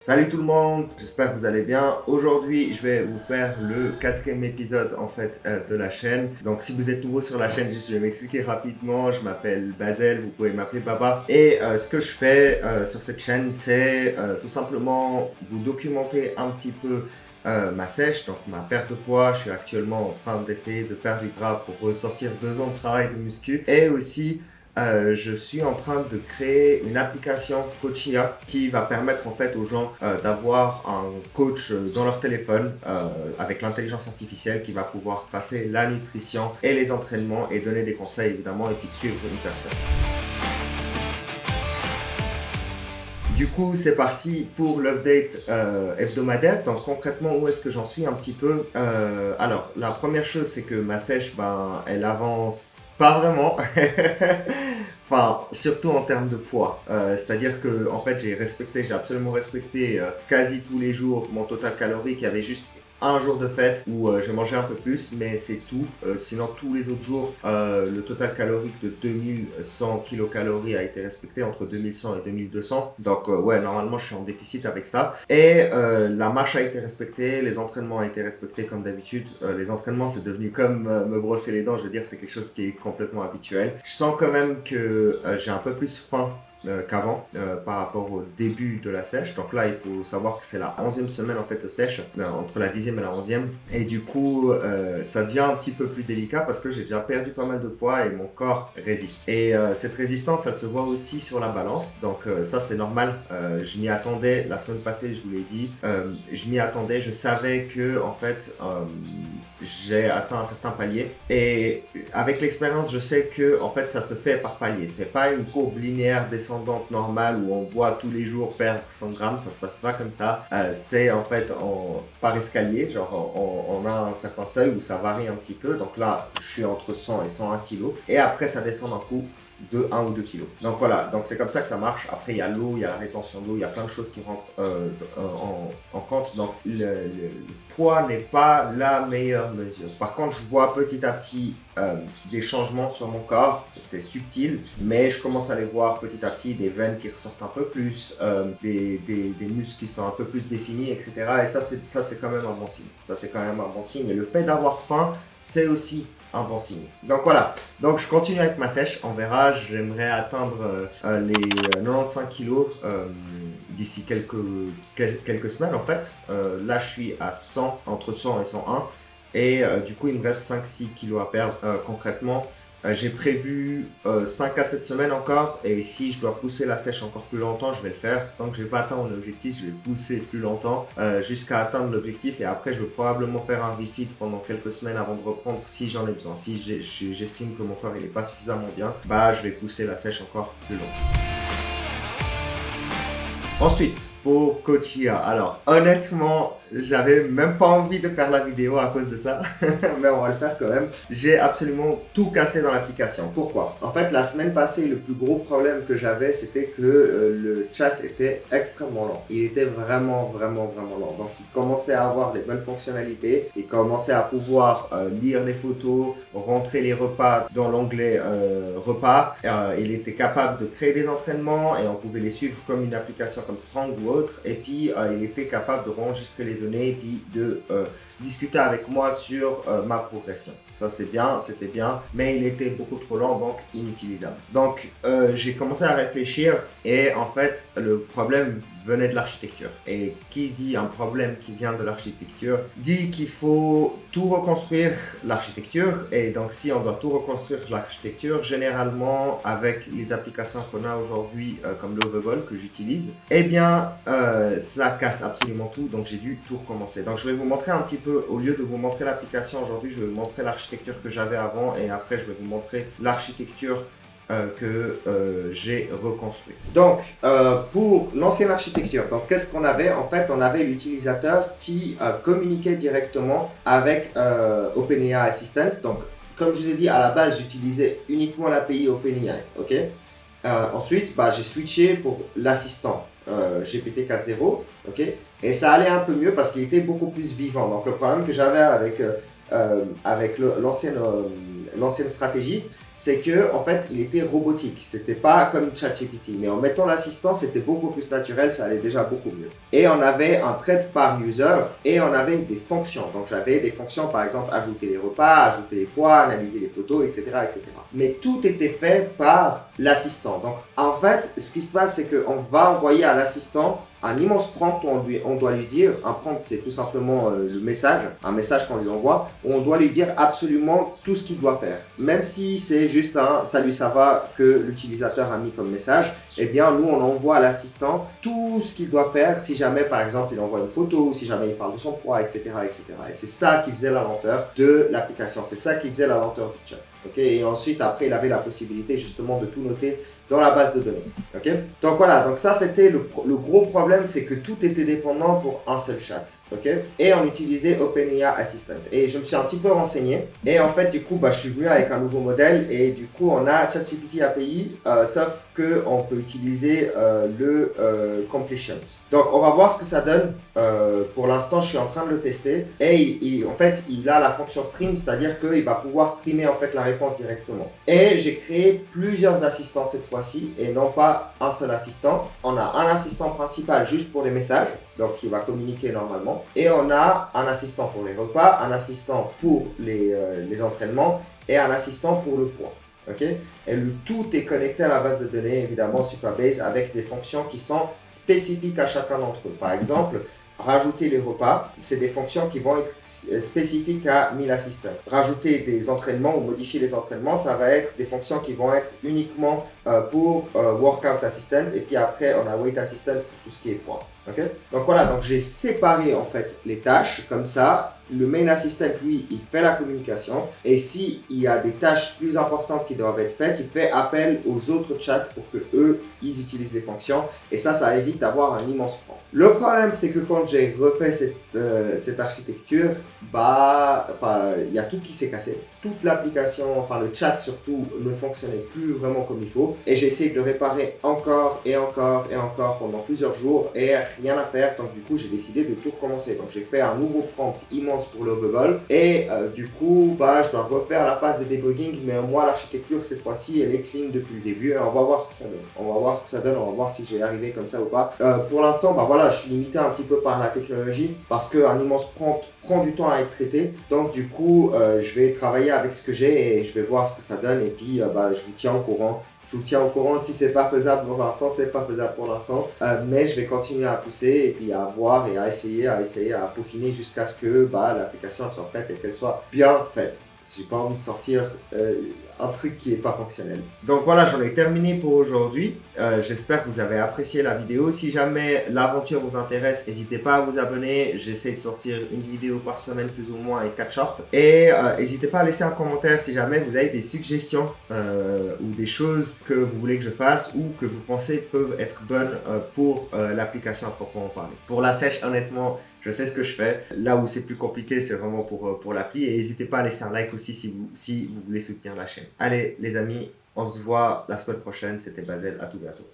Salut tout le monde, j'espère que vous allez bien. Aujourd'hui, je vais vous faire le quatrième épisode de la chaîne. Donc si vous êtes nouveau sur la chaîne, je vais m'expliquer rapidement. Je m'appelle Basel, vous pouvez m'appeler Baba. Et ce que je fais sur cette chaîne, c'est tout simplement vous documenter un petit peu ma sèche, donc ma perte de poids. Je suis actuellement en train d'essayer de perdre du gras pour ressortir 2 ans de travail de muscu. Et aussi je suis en train de créer une application Coachia qui va permettre en fait aux gens d'avoir un coach dans leur téléphone avec l'intelligence artificielle qui va pouvoir tracer la nutrition et les entraînements et donner des conseils évidemment et puis suivre une personne. Du coup, c'est parti pour l'update hebdomadaire. Donc concrètement, où est-ce que j'en suis un petit peu Alors, la première chose, c'est que ma sèche, elle avance pas vraiment. Enfin, surtout en termes de poids. C'est-à-dire que, en fait, j'ai absolument respecté quasi tous les jours mon total calorique. Il y avait juste un jour de fête où j'ai mangé un peu plus, mais c'est tout. Sinon, tous les autres jours, le total calorique de 2100 kilocalories a été respecté entre 2100 et 2200. Donc, ouais, normalement, je suis en déficit avec ça. Et la marche a été respectée, les entraînements ont été respectés comme d'habitude. Les entraînements, c'est devenu comme me brosser les dents. Je veux dire, c'est quelque chose qui est complètement habituel. Je sens quand même que j'ai un peu plus faim qu'avant par rapport au début de la sèche. Donc là, il faut savoir que c'est la 11e semaine en fait de sèche, entre la 10e et la 11e. Et du coup, ça devient un petit peu plus délicat parce que j'ai déjà perdu pas mal de poids et mon corps résiste. Et cette résistance, ça se voit aussi sur la balance. Donc ça, c'est normal. Je m'y attendais. La semaine passée, je vous l'ai dit. Je m'y attendais. Je savais que, en fait, j'ai atteint un certain palier. Et avec l'expérience, je sais que, en fait, ça se fait par palier. C'est pas une courbe linéaire descendante normale où on voit tous les jours perdre 100 grammes. Ça se passe pas comme ça. C'est en fait par escalier. Genre, on a un certain seuil où ça varie un petit peu. Donc là, je suis entre 100 et 101 kilos. Et après, ça descend d'un coup de 1 ou 2 kilos. Donc voilà, donc c'est comme ça que ça marche. Après, il y a l'eau, il y a la rétention d'eau, il y a plein de choses qui rentrent en compte. Donc le poids n'est pas la meilleure mesure. Par contre, je vois petit à petit des changements sur mon corps. C'est subtil, mais je commence à les voir petit à petit, des veines qui ressortent un peu plus, des muscles qui sont un peu plus définis, etc. Et ça, c'est quand même un bon signe. Ça, c'est quand même un bon signe. Et le fait d'avoir faim, c'est aussi un bon signe. Donc voilà, donc je continue avec ma sèche, on verra, j'aimerais atteindre les 95 kilos d'ici quelques semaines en fait. Là je suis à 100, entre 100 et 101 et du coup il me reste 5-6 kilos à perdre concrètement. J'ai prévu 5 à 7 semaines encore et si je dois pousser la sèche encore plus longtemps, je vais le faire. Tant que je n'ai pas atteint mon objectif, je vais pousser plus longtemps jusqu'à atteindre l'objectif et après je vais probablement faire un refit pendant quelques semaines avant de reprendre si j'en ai besoin. Si j'estime que mon corps il est pas suffisamment bien, je vais pousser la sèche encore plus longtemps. Ensuite, pour Coachia, alors honnêtement, j'avais même pas envie de faire la vidéo à cause de ça, mais on va le faire quand même. J'ai absolument tout cassé dans l'application. Pourquoi? En fait, la semaine passée, le plus gros problème que j'avais, c'était que le chat était extrêmement lent. Il était vraiment lent. Donc, il commençait à avoir les bonnes fonctionnalités. Il commençait à pouvoir lire les photos, rentrer les repas dans l'onglet repas. Il était capable de créer des entraînements et on pouvait les suivre comme une application comme Strong ou autre. Et puis, il était capable de enregistrer les données et puis de discuter avec moi sur ma progression. Ça c'est bien, c'était bien, mais il était beaucoup trop lent, donc inutilisable. Donc j'ai commencé à réfléchir et en fait le problème venait de l'architecture. Et qui dit un problème qui vient de l'architecture dit qu'il faut tout reconstruire l'architecture. Et donc si on doit tout reconstruire l'architecture, généralement avec les applications qu'on a aujourd'hui comme l'Overgoal que j'utilise, eh bien ça casse absolument tout. Donc j'ai dû tout recommencer. Donc je vais vous montrer un petit peu, au lieu de vous montrer l'application aujourd'hui, je vais vous montrer l'architecture que j'avais avant et après je vais vous montrer l'architecture que j'ai reconstruit. Donc, pour l'ancienne architecture, donc qu'est-ce qu'on avait? En fait, on avait l'utilisateur qui communiquait directement avec OpenAI Assistant. Donc, comme je vous ai dit, à la base, j'utilisais uniquement l'API OpenAI. Ok. Ensuite, j'ai switché pour l'assistant GPT 4.0. Ok. Et ça allait un peu mieux parce qu'il était beaucoup plus vivant. Donc, le problème que j'avais avec avec l'ancienne stratégie, c'est que en fait il était robotique, c'était pas comme ChatGPT, mais en mettant l'assistant c'était beaucoup plus naturel, ça allait déjà beaucoup mieux. Et on avait un thread par user et on avait des fonctions, donc j'avais des fonctions par exemple ajouter les repas, ajouter les poids, analyser les photos, etc., etc. Mais tout était fait par l'assistant. Donc en fait ce qui se passe c'est qu'on va envoyer à l'assistant un immense prompt où on doit lui dire, un prompt c'est tout simplement le message, un message qu'on lui envoie, où on doit lui dire absolument tout ce qu'il doit faire. Même si c'est juste un salut ça va que l'utilisateur a mis comme message, eh bien nous on envoie à l'assistant tout ce qu'il doit faire si jamais par exemple il envoie une photo, si jamais il parle de son poids, etc. etc. Et c'est ça qui faisait la lenteur de l'application, c'est ça qui faisait la lenteur du chat. Okay, et ensuite, après, il avait la possibilité justement de tout noter dans la base de données. Okay, donc voilà, donc ça c'était le gros problème, c'est que tout était dépendant pour un seul chat. Okay, et on utilisait OpenAI Assistant. Et je me suis un petit peu renseigné. Et en fait, du coup, je suis venu avec un nouveau modèle. Et du coup, on a ChatGPT API, sauf qu'on peut utiliser le Completions. Donc, on va voir ce que ça donne. Pour l'instant, je suis en train de le tester. Et en fait, il a la fonction stream, c'est-à-dire qu'il va pouvoir streamer en fait la réponse directement. Et j'ai créé plusieurs assistants cette fois-ci et non pas un seul assistant. On a un assistant principal juste pour les messages, donc qui va communiquer normalement. Et on a un assistant pour les repas, un assistant pour les entraînements et un assistant pour le poids. Okay? Et le tout est connecté à la base de données, évidemment, Supabase, avec des fonctions qui sont spécifiques à chacun d'entre eux. Par exemple, rajouter les repas, c'est des fonctions qui vont être spécifiques à Meal Assistant. Rajouter des entraînements ou modifier les entraînements, ça va être des fonctions qui vont être uniquement pour Workout Assistant. Et puis après, on a Weight Assistant pour tout ce qui est poids. Okay? Donc voilà, donc j'ai séparé en fait les tâches comme ça. Le main assistant, lui, il fait la communication. Et s'il y a des tâches plus importantes qui doivent être faites, il fait appel aux autres chats pour que eux, ils utilisent les fonctions. Et ça évite d'avoir un immense prompt. Le problème, c'est que quand j'ai refait cette architecture, il y a tout qui s'est cassé. Toute l'application, le chat surtout, ne fonctionnait plus vraiment comme il faut. Et j'ai essayé de le réparer encore et encore et encore pendant plusieurs jours et rien à faire. Donc du coup, j'ai décidé de tout recommencer. Donc j'ai fait un nouveau prompt immense pour Lovable et du coup, je dois refaire la phase de debugging. Mais moi, l'architecture, cette fois-ci, elle est clean depuis le début. Et on va voir ce que ça donne. On va voir si je vais y arriver comme ça ou pas. Pour l'instant, je suis limité un petit peu par la technologie parce qu'un immense prompt prend du temps à être traité. Donc du coup, je vais travailler avec ce que j'ai et je vais voir ce que ça donne. Et puis, je vous tiens au courant. Je vous tiens au courant si c'est pas faisable pour l'instant, c'est pas faisable pour l'instant. Mais je vais continuer à pousser et puis à voir et à essayer à peaufiner jusqu'à ce que l'application soit prête et qu'elle soit bien faite. J'ai pas envie de sortir un truc qui est pas fonctionnel. Donc voilà, j'en ai terminé pour aujourd'hui. J'espère que vous avez apprécié la vidéo. Si jamais l'aventure vous intéresse, n'hésitez pas à vous abonner. J'essaie de sortir une vidéo par semaine plus ou moins et 4 shorts. Et n'hésitez pas à laisser un commentaire si jamais vous avez des suggestions ou des choses que vous voulez que je fasse ou que vous pensez peuvent être bonnes pour l'application à proprement parler. Pour la sèche, honnêtement, je sais ce que je fais. Là où c'est plus compliqué, c'est vraiment pour l'appli. Et n'hésitez pas à laisser un like aussi si vous voulez soutenir la chaîne. Allez les amis, on se voit la semaine prochaine. C'était Basel, à tout bientôt.